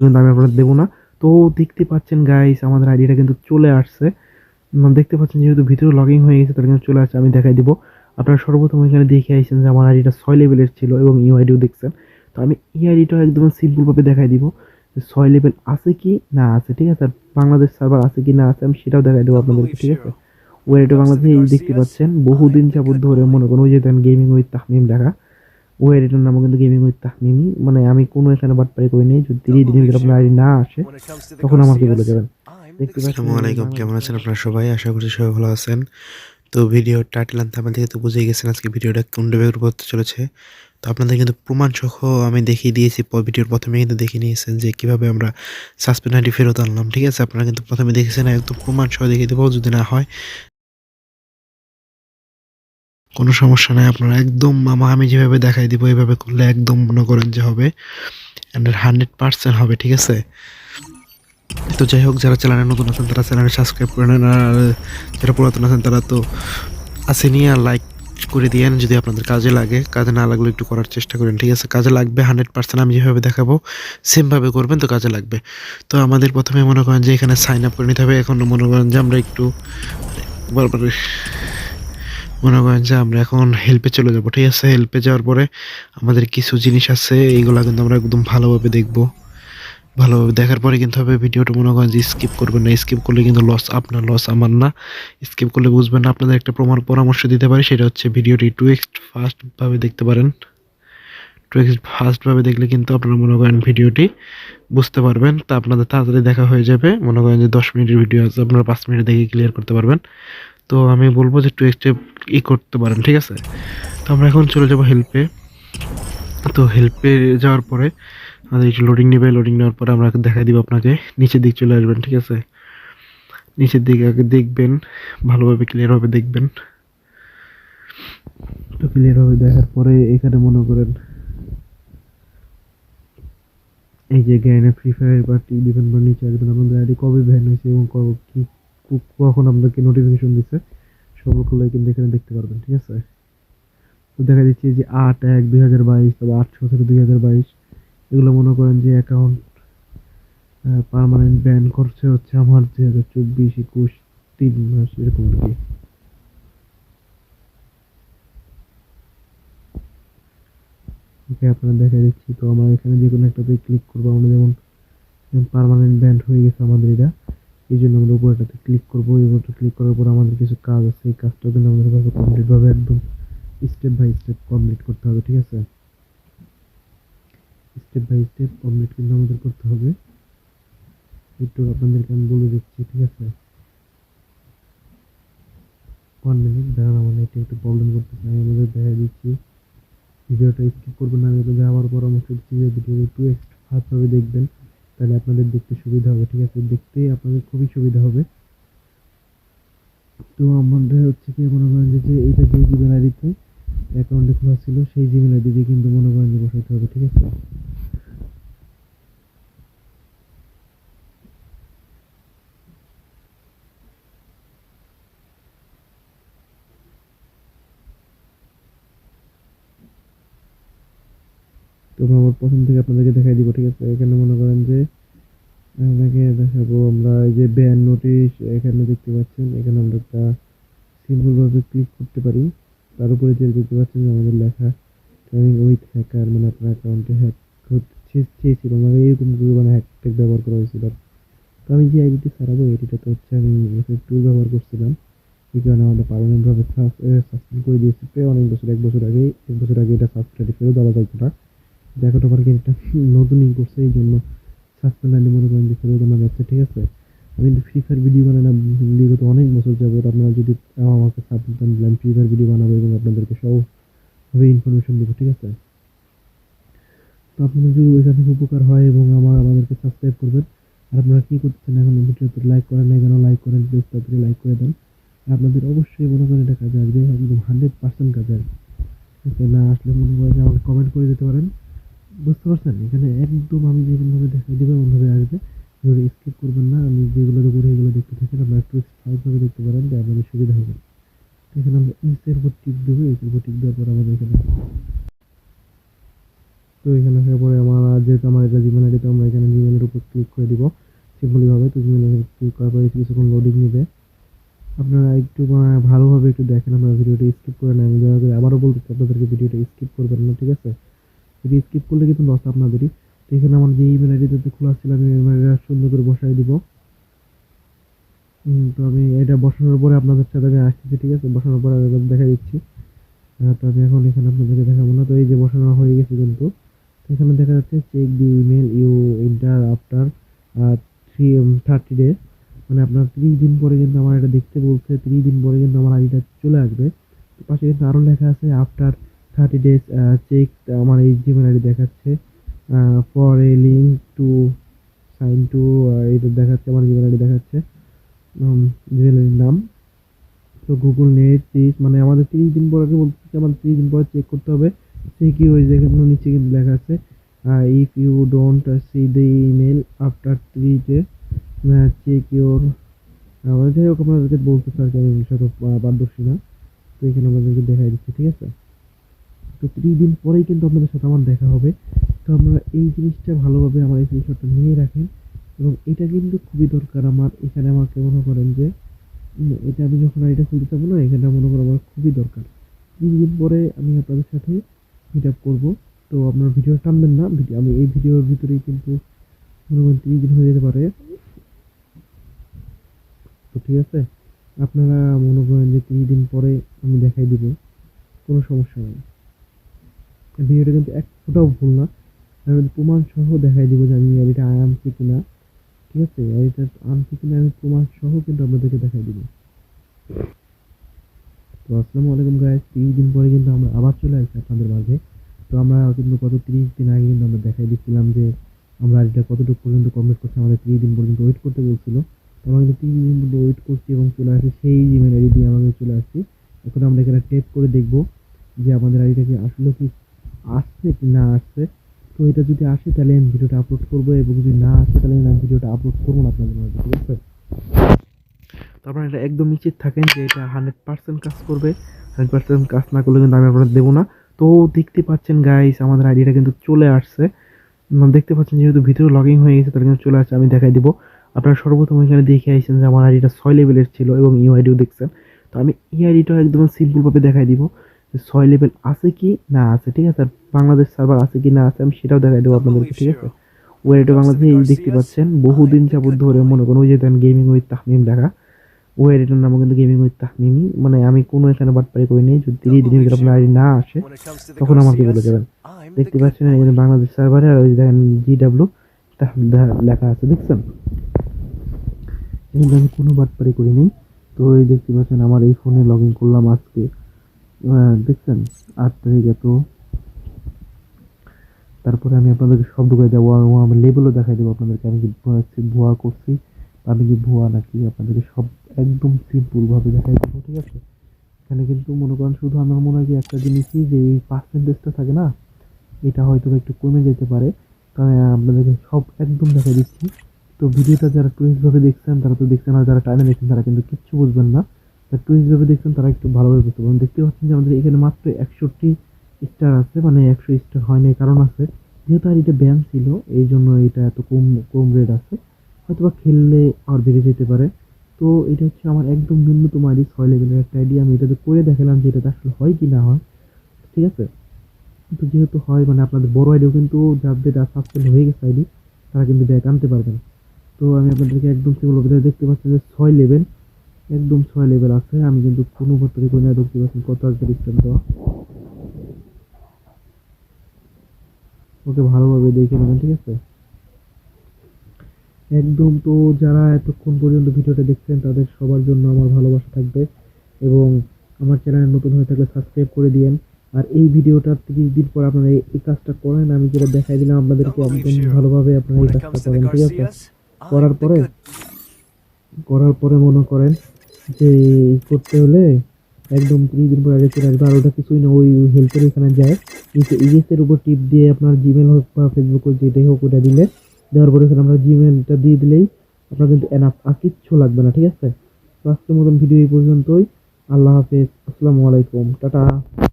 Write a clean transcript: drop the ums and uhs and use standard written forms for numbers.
কিন্তু আমি আপনাদের দেবো না। তো দেখতে পাচ্ছেন গাইস আমাদের আইডিটা কিন্তু চলে আসছে। দেখতে পাচ্ছেন যেহেতু ভিতরে লগইন হয়ে গেছে তাহলে কিন্তু চলে আসছে। আমি দেখাই দিব। আপনারা সর্বপ্রথম এখানে দেখে আইছেন যে আমার আইডিটা 6 লেভেলের ছিল এবং ইউআইডিও দেখছেন। তো আমি এই আইডিটা একদম সিম্পল ভাবে দেখাই দিব যে 6 লেভেল আছে কি না আছে, ঠিক আছে? আর বাংলাদেশ সার্ভার আছে কি না আছে আমি সেটাও দেখাই দেবো Don't আপনাদেরকে, believe ঠিক আছে? Shiro. ওই When it আইডিটা comes to the বাংলাদেশে এই দেখতে Garcias, পাচ্ছেন I'm বহুদিন the যাবত good ধরে boy. মনে করুন ওই যে দেন গেমিং উইথ তাহমিম লেখা। ওই আইডিটার নামও কিন্তু গেমিং উইথ তাহমিমই। মানে আমি কোনো এখানে বাটপারি করি নাই। যদি Don't 30 দিনের believe ভিতরে আপনার আইডি Shiro. না আসে When it comes to the তখন আমাকে বলে Garcias, যাবেন। I'm the দেখতে good পাচ্ছেন boy. এই আসসালামু যে আলাইকুম, বাংলাদেশ কেমন আছেন সার্ভার। আপনারা সবাই? আশা করি সবাই ভালো আছেন। তো ভিডিওর টাইটেল আর থাম্বনেল থেকে তো বুঝেই গেছেন আজকে ভিডিওটা কোন টপিকের উপর হতে চলেছে। তো আপনাদের কিন্তু প্রমাণ সহ আমি দেখিয়ে দিয়েছি, ভিডিওর প্রথমে কিন্তু দেখিয়ে নিয়েছেন যে কীভাবে আমরা সাসপেন্ড আইডি ফেরত আনলাম, ঠিক আছে? আপনারা কিন্তু প্রথমে দেখেছেন, একদম প্রমাণ সহ দেখিয়ে দেবো। যদি না হয় কোনো সমস্যা নাই, আপনারা একদম আমি যেভাবে দেখাই দিব এইভাবে করলে একদম মনে করেন যে হবে, 100% হবে, ঠিক আছে? তো যাই হোক, যারা চ্যানেলে নতুন আছেন তারা চ্যানেলে সাবস্ক্রাইব করে নেন, আর যারা পুরাতন আছেন তারা তো আসেনি, আর লাইক করে দিয়েন যদি আপনাদের কাজে লাগে। কাজে না লাগলে একটু করার চেষ্টা করেন, ঠিক আছে? কাজে লাগবে 100%। আমি যেভাবে দেখাবো সেমভাবে করবেন, তো কাজে লাগবে। তো আমাদের প্রথমে মনে করেন যে এখানে সাইন আপ করে নিতে হবে। এখন মনে করেন যে আমরা একটু বারবার মনে করেন যে আমরা এখন হেল্পে চলে যাব, ঠিক আছে? হেল্পে যাওয়ার পরে আমাদের কিছু জিনিস আছে, এইগুলো কিন্তু আমরা একদম ভালোভাবে দেখবো। ভালোভাবে দেখার পরে কিন্তু হবে ভিডিওটা মনে করেন যে স্কিপ করবেন না। স্কিপ করলে কিন্তু লস আপনার, লস আমার না। স্কিপ করলে বুঝবেন না। আপনাদের একটা পরামর্শ দিতে পারি, সেটা হচ্ছে ভিডিওটি 2x ফাস্টভাবে দেখতে পারেন। 2x ফাস্টভাবে দেখলে কিন্তু আপনারা মনে করেন ভিডিওটি বুঝতে পারবেন। তা আপনাদের তাড়াতাড়ি দেখা হয়ে যাবে। মনে করেন যে 10 মিনিটের ভিডিও আছে, আপনারা 5 মিনিটে দেখে ক্লিয়ার করতে পারবেন। তো আমি বলবো যে 2x করতে পারেন, ঠিক আছে? তো আমরা এখন চলে যাব হেল্পে। তো হেল্পে যাওয়ার পরে আমাদের একটু লোডিং নেবে। লোডিং নেওয়ার পরে আমরা দেখাই দিব আপনাকে। নিচের দিক চলে আসবেন, ঠিক আছে? নিচের দিকে আগে দেখবেন, ভালোভাবে ক্লিয়ারভাবে দেখবেন। তো ক্লিয়ারভাবে দেখার পরে এখানে মনে করেন এই যে জ্ঞানে ফ্রি ফায়ার পার্টি দিবেন বা নিচে আসবেন আপনাদের আইডি কবে ব্যান হয়েছে এবং কখন আপনাকে নোটিফিকেশন দিচ্ছে সবগুলো কিন্তু এখানে দেখতে পারবেন, ঠিক আছে? তো দেখা দিচ্ছে যে 8/1/2022, তারপর 8/17/2022, এগুলো মনে করেন যে অ্যাকাউন্ট পার্মানেন্ট ব্যান করছে হচ্ছে আমার 2024-21 3 মাস এরকম আর কি। ওকে, আপনারা দেখা দিচ্ছি। তো আমরা এখানে যে কোনো একটাতে ক্লিক করবো। আমরা যেমন পার্মানেন্ট ব্যান হয়ে গেছে আমাদের এটা, এই জন্য আমরা উপরটাতে ক্লিক করবো। উপরটা ক্লিক করার পর আমাদের কিছু কাজ আছে, এই কাজটা কিন্তু আমাদের কাছে কমপ্লিট ভাবে একদম স্টেপ বাই স্টেপ কমপ্লিট করতে হবে, ঠিক আছে? স্টেপ বাই স্টেপ কমপ্লিট কিন্তু আমাদের করতে হবে। একটু আপনাদেরকে আমি বলে দিচ্ছি, ঠিক আছে? 1 মিনিট দাঁড়ান, আমার নেটে একটু প্রবলেম করতেছে। আমি আমাদের দেখা দিচ্ছি। ভিডিওটা স্কিপ করবেন না। আমি আপনাদের আবার পরামর্শ দিচ্ছি যে ভিডিওটা একটু ফাস্টভাবে দেখবেন, তাহলে আপনাদের দেখতে সুবিধা হবে, ঠিক আছে? দেখতে আপনাদের খুবই সুবিধা হবে। তো আমাদের হচ্ছে কি মনে করেন যে এইটা যে জিমেল আইডিতে অ্যাকাউন্টে খোলা ছিল সেই জিমেল আইডি দিয়ে কিন্তু মনে করেন যে বসাতে হবে, ঠিক আছে? তো আমরা আবার প্রথম থেকে আপনাদেরকে দেখাই দিব, ঠিক আছে? এখানে মনে করেন যে আপনাকে দেখাবো আমরা এই যে ব্যান নোটিশ এখানে দেখতে পাচ্ছেন। এখানে আমরা একটা সিম্পল ভাবে ক্লিক করতে পারি। তার উপরে যে দেখতে পাচ্ছেন যে আমাদের লেখা ট্রেনিং উইথ হ্যাকার, মানে আপনার অ্যাকাউন্টে হ্যাক চেয়েছিল, মানে এরকম করে মানে হ্যাক ব্যবহার করা হয়েছিল। তো আমি যে আইডিটি সারাবো এটিটাতে হচ্ছে আমি টুল ব্যবহার করছিলাম, এই কারণে আমাদের পার্মানেন্ট ভাবে সাসপেন্ড করে দিয়েছে। প্রায় অনেক বছর, 1 বছর আগে এটা সাবস্ক্রাইব ফেরত দেওয়া যাইতো না। দেখো তোমার কি এটা নতুনই করছে, এই জন্য সাসপেন্ড আইডি মনে করেন যে ফেরত আনা যাচ্ছে, ঠিক আছে? আমি কিন্তু ফ্রি ফায়ার ভিডিও বানাই না বিগত অনেক বছর যাবত। আপনারা যদি আমাকে সাপোর্ট দেন তাহলে আমি ফ্রি ফায়ার ভিডিও বানাবো এবং আপনাদেরকে সবভাবে ইনফরমেশন দেবো, ঠিক আছে? তো আপনাদের যদি এখান থেকে উপকার হয় এবং আমাদেরকে সাবস্ক্রাইব করবেন। আর আপনারা কি করতেছেন এখন ভিডিওতে লাইক করেন নাই কেন? লাইক করেন প্লিজ, তাড়াতাড়ি লাইক করে দেন। আর আপনাদের অবশ্যই মনে করেন এটা কাজে আসবে, একদম 100% কাজে আসবে। ঠিক আছে? না আসলে মনে করেন যে আমাকে কমেন্ট করে দিতে পারেন। বুঝতে পারছেন? এখানে একদম আমি যেরকমভাবে দেখাই দেবো এমনভাবে আসবে। ভিডিওটা স্কিপ করবেন না। আমি যেগুলো দেবো এগুলো দেখতে থাকেন। আপনারা একটু সহজভাবে দেখতে পারেন যে আপনাদের সুবিধা হবে। এখানে আমরা ইসের উপর টিক দেবো। ইসের উপর টিক দেওয়ার পর আমাদের এখানে তো এখানে আসার পরে আমার যেহেতু আমার এটা জিমেল আইডি, তো আমরা এখানে জিমেলের উপর ক্লিক করে দিব সিম্পলিভাবে। তো জিমেলের ক্লিক করার পরে কিছুক্ষণ লোডিং নেবে। আপনারা একটু ভালোভাবে একটু দেখেন, আপনারা ভিডিওটা স্কিপ করে নেন। দয়া করে আবারও বলতেছি আপনাদেরকে ভিডিওটা স্কিপ করবেন না, ঠিক আছে? ভিডিও স্কিপ করলে কিন্তু লস আপনাদেরই। তো এখানে আমার যে ইমেল আইডিতে খোলা ছিল আমি ইমেল আইডিটা সুন্দর করে বসাই দিব। তো আমি এটা বসানোর পরে আপনাদের সাথে আমি আসতেছি, ঠিক আছে? বসানোর পরে আমি দেখা দিচ্ছি। তো আমি এখন এখানে আপনাদেরকে দেখাবো না। তো এই যে বসানো হয়ে গেছে কিন্তু। তো এখানে দেখা যাচ্ছে check the email you enter after 30 days, মানে আপনার 30 দিন পরে কিন্তু আমার এটা দেখতে বলছে, 30 দিন পরে কিন্তু আমার আইডিটা চলে আসবে। তো পাশে কিন্তু আরও লেখা আছে আফটার 30 ডেজ চেক আমার এই জিমেল আইডি দেখাচ্ছে for a link to sign to, এটা দেখাচ্ছে আমার জিমেল আইডি দেখাচ্ছে, জিমেল আইডির নাম। তো গুগল নেট প্লিজ, মানে আমাদের 30 দিন পরে বলতেছে আমাদের 30 দিন পরে চেক করতে হবে। সে কি হয়েছে এখানে নিচে কিন্তু লেখা আছে if you don't see the email after 3 days check your, যাই হোক আপনাদেরকে বলতেছে আর কি, আমি বিষয়টা পারদর্শী না। তো এখানে আমাদেরকে দেখাই দিচ্ছে, ঠিক আছে? তো 30 দিন পরেই কিন্তু আপনাদের সাথে আমার দেখা হবে। তো আপনারা এই জিনিসটা ভালোভাবে আমার এই স্ক্রিনশটটা নিয়ে রাখেন, এবং এটা কিন্তু খুবই দরকার আমার। এখানে আমাকে মনে করেন যে এটা আমি যখন আইডিটা খুলতে যাবো না, এখানে মনে করো আমার খুবই দরকার। 30 দিন পরে আমি আপনাদের সাথে মিট আপ করবো। তো আপনার ভিডিও টানবেন না, আমি এই ভিডিওর ভিতরেই কিন্তু মনে করেন 30 দিন হয়ে যেতে পারে। তো ঠিক আছে, আপনারা মনে করেন যে 30 দিন পরে আমি দেখাই দিব, কোনো সমস্যা নেই। ভিডিওটা কিন্তু এক ফোঁটাও ভুল না, আমি প্রমাণ সহ দেখাই দিব যে আমি এটা আনছি কিনা, ঠিক আছে? এটা আনছি কিনা আমি প্রমাণ সহ কিন্তু আপনাদেরকে দেখাই দিব। তো আসসালামু আলাইকুম গাইস, 30 দিন পরে কিন্তু আমরা আবার চলে আসছি আপনাদের মাঝে। তো আমরা কিন্তু গত 30 দিন আগে কিন্তু আমরা দেখাই দিচ্ছিলাম যে আমরা এটা কতটুকু পর্যন্ত কমপ্লিট করছি, আমাদের 30 দিন পর্যন্ত ওয়েট করতে বলছিল। তো আমরা কিন্তু 30 দিন পর্যন্ত ওয়েট করছি এবং চলে আসছি সেই ইমেল আইডি দিয়ে আমাদের চলে আসছি। এখন আমরা এখানে টেপ করে দেখব যে আমাদের আইডিটা কি আসলে কি আসছে কি না আসছে। তো এটা যদি আসে তাহলে আমি ভিডিওটা আপলোড করবো, এবং যদি না আসে তাহলে আমি ভিডিওটা আপলোড করবো না আপনাদের মাঝে, ঠিক আছে? তো আপনারা এটা একদম নিশ্চিত থাকেন যে এটা 100% কাজ করবে। 100% কাজ না করলে কিন্তু আমি আপনাদের দেবো না। তো দেখতে পাচ্ছেন গাইস আমাদের আইডিটা কিন্তু চলে আসছে। দেখতে পাচ্ছেন যেহেতু ভিতরে লগইন হয়ে গেছে তাহলে কিন্তু চলে আসছে, আমি দেখাই দিব। আপনারা সর্বপ্রথম এখানে দেখে আইছেন যে আমার আইডিটা 6 লেভেলের ছিল এবং ইউআইডিও দেখছেন। তো আমি এই আইডিটাও একদম সিম্পলভাবে দেখাই দিব যে 6 লেভেল আছে কি না আছে, ঠিক আছে? আর বাংলাদেশ সার্ভার আছে কি না আছে আমি সেটাও দেখাই দেবো আপনাদেরকে, ঠিক আছে? ওয়াইডিটা বাংলাদেশে এই দেখতে পাচ্ছেন বহুদিন যাবত ধরে, মনে করুন ওই যে দেন গেমিং উইথ তাহমিম দেখা, ওই আইডিটার নামও কিন্তু গেমিং উইথ তাহমিমি। মানে আমি কোনো এখানে বাটপারি করিনি। যদি 30 দিনের ভিতরে আপনার আইডি না আসে তখন আমাকে বলে যাবেন। দেখতে পাচ্ছেন এখানে বাংলাদেশ সার্ভারে, আর ওই দেখেন জিডাব্লিউ লেখা আছে, দেখছেন? কিন্তু আমি কোনো বাটপারি করিনি। তো এই দেখতে পাচ্ছেন আমার এই ফোনে লগ ইন করলাম আজকে, দেখছেন 8 তারিখে। তো তারপরে আমি আপনাদেরকে সব ঢুকাই দেবো, আমি লেবেলও দেখাই দেবো আপনাদেরকে আমি কি ভুয়া করছি, আমি কি ভুয়া নাকি, আপনাদেরকে সব একদম সিম্পল ভাবে দেখাই দেবো, ঠিক আছে? এখানে কিন্তু মনে করেন শুধু আমার মনে হয় কি একটা জিনিসই যে এই পার্সেন্টেজটা থাকে না, এটা হয়তো একটু কমে যেতে পারে। তো আমি আপনাদেরকে সব একদম দেখাই দিচ্ছি। তো ভিডিওটা যারা টুইস্ট ভাবে দেখছেন তারা তো দেখছেন, আর যারা টাইমে দেখছেন তারা কিন্তু কিচ্ছু বুঝবেন না। যারা টুইস্ট ভাবে দেখছেন তারা একটু ভালোভাবে বুঝতে পারবেন। দেখতে পাচ্ছেন যে আমাদের এখানে মাত্র 61 স্টার আছে, মানে 100 স্টার হয় নাই, কারণ আছে যেহেতু আর এটা ব্যান ছিল এই জন্য এটা এত কম কম রেট আছে, হয়তোবা খেললে আর বেড়ে যেতে পারে। তো এটা হচ্ছে আমার একদম ন্যূনতম আইডি, 6 লেভেলের একটা আইডি। আমি এটাতে করে দেখালাম যে এটাতে আসলে হয় কি না হয়, ঠিক আছে? কিন্তু যেহেতু হয়, মানে আপনাদের বড় আইডিও কিন্তু যাদের সাসপেন্ড হয়ে গেছে আইডি তারা কিন্তু ব্যাক আনতে পারবেন। তো আমি আপনাদেরকে একদম সেগুলো দেখতে পাচ্ছেন যে 6 লেভেল, একদম 6 লেভেল আছে। আমি কিন্তু কোনো ভর্তি করি না, দেখতে পাচ্ছেন কত একটা ডিস্টেন্স দেওয়া। ওকে ভালোভাবে দেখে নেবেন, ঠিক আছে? একদম। তো যারা এতক্ষণ পর্যন্ত ভিডিওটা দেখছেন তাদের সবার জন্য আমার ভালোবাসা থাকবে, এবং আমার চ্যানেলে নতুন হয়ে থাকলে সাবস্ক্রাইব করে দিয়েন। আর এই ভিডিওটা 30 দিন পর আপনারা এই কাজটা করেন, আমি যেটা দেখাই দিলাম আপনাদেরকে একদম ভালোভাবে আপনারা এই কাজটা করেন, ঠিক আছে? করার পরে মনে করেন যে করতে হলে একদম 30 দিন পর আগে চলে আসবে। আর ওটা কিছুই না, ওই হেল্পের এখানে যায়, ইএস এর উপর টিপ দিয়ে আপনার জিমেল হোক বা ফেসবুক হোক যেটাই হোক ওটা দিলে, দেওয়ার পরে এখানে আমরা জিমেলটা দিয়ে দিলেই আপনার কিন্তু এনাফ, আর কিচ্ছু লাগবে না, ঠিক আছে? তো আজকের মতন ভিডিও এই পর্যন্তই। আল্লাহ হাফেজ, আসসালামু আলাইকুম, টাটা।